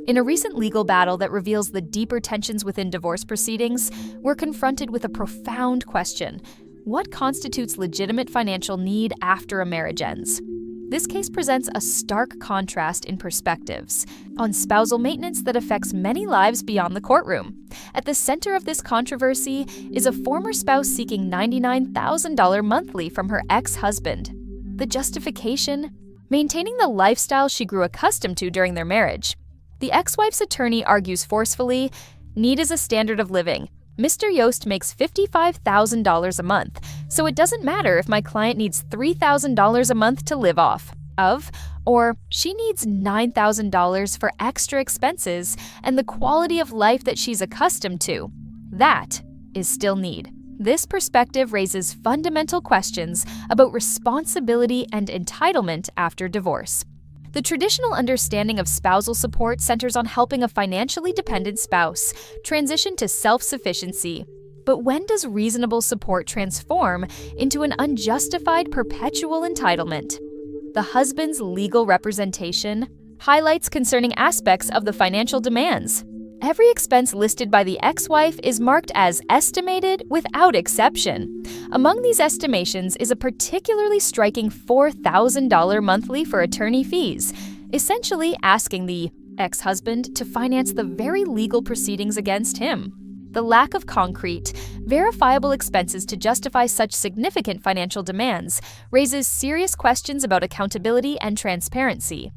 In a recent legal battle that reveals the deeper tensions within divorce proceedings, we're confronted with a profound question: what constitutes legitimate financial need after a marriage ends? This case presents a stark contrast in perspectives on spousal maintenance that affects many lives beyond the courtroom. At the center of this controversy is a former spouse seeking $99,000 monthly from her ex-husband. The justification? Maintaining the lifestyle she grew accustomed to during their marriage. The ex-wife's attorney argues forcefully, need is a standard of living. Mr. Yost makes $55,000 a month, so it doesn't matter if my client needs $3,000 a month to live off of, or she needs $9,000 for extra expenses and the quality of life that she's accustomed to. That is still need. This perspective raises fundamental questions about responsibility and entitlement after divorce. The traditional understanding of spousal support centers on helping a financially dependent spouse transition to self-sufficiency. But when does reasonable support transform into an unjustified perpetual entitlement? The husband's legal representation highlights concerning aspects of the financial demands. Every expense listed by the ex-wife is marked as estimated without exception. Among these estimations is a particularly striking $4,000 monthly for attorney fees, essentially asking the ex-husband to finance the very legal proceedings against him. The lack of concrete, verifiable expenses to justify such significant financial demands raises serious questions about accountability and transparency.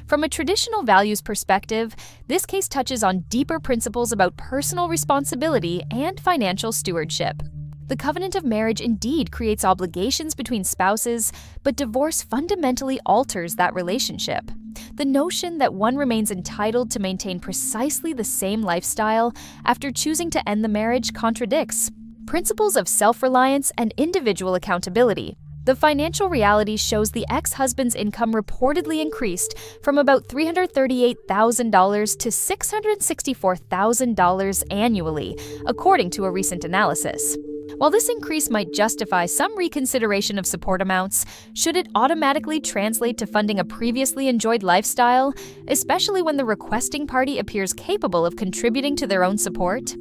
From a traditional values perspective, this case touches on deeper principles about personal responsibility and financial stewardship. The covenant of marriage indeed creates obligations between spouses, but divorce fundamentally alters that relationship. The notion that one remains entitled to maintain precisely the same lifestyle after choosing to end the marriage contradicts principles of self-reliance and individual accountability. The financial reality shows the ex-husband's income reportedly increased from about $338,000 to $664,000 annually, according to a recent analysis. While this increase might justify some reconsideration of support amounts, should it automatically translate to funding a previously enjoyed lifestyle, especially when the requesting party appears capable of contributing to their own support?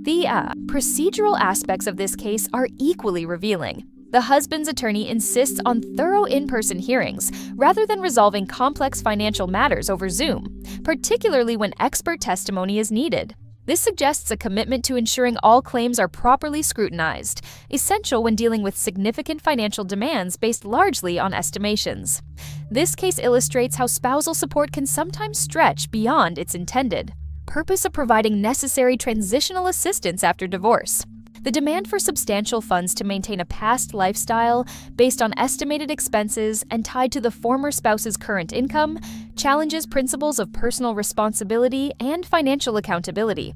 The procedural aspects of this case are equally revealing. The husband's attorney insists on thorough in-person hearings rather than resolving complex financial matters over Zoom, particularly when expert testimony is needed. This suggests a commitment to ensuring all claims are properly scrutinized, essential when dealing with significant financial demands based largely on estimations. This case illustrates how spousal support can sometimes stretch beyond its intended purpose of providing necessary transitional assistance after divorce. The demand for substantial funds to maintain a past lifestyle based on estimated expenses and tied to the former spouse's current income challenges principles of personal responsibility and financial accountability.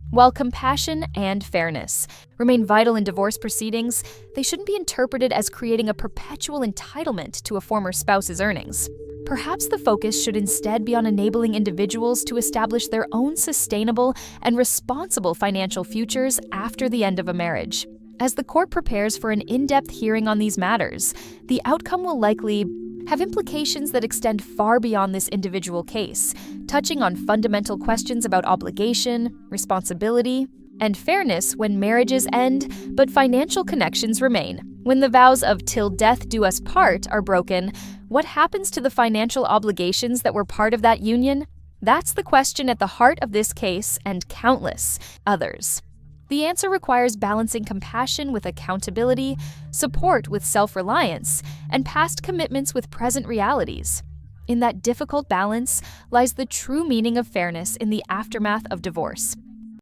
While compassion and fairness remain vital in divorce proceedings, they shouldn't be interpreted as creating a perpetual entitlement to a former spouse's earnings. Perhaps the focus should instead be on enabling individuals to establish their own sustainable and responsible financial futures after the end of a marriage. As the court prepares for an in-depth hearing on these matters, the outcome will likely have implications that extend far beyond this individual case, touching on fundamental questions about obligation, responsibility, and fairness when marriages end but financial connections remain. When the vows of "till death do us part" are broken, what happens to the financial obligations that were part of that union? That's the question at the heart of this case and countless others. The answer requires balancing compassion with accountability, support with self-reliance, and past commitments with present realities. In that difficult balance lies the true meaning of fairness in the aftermath of divorce.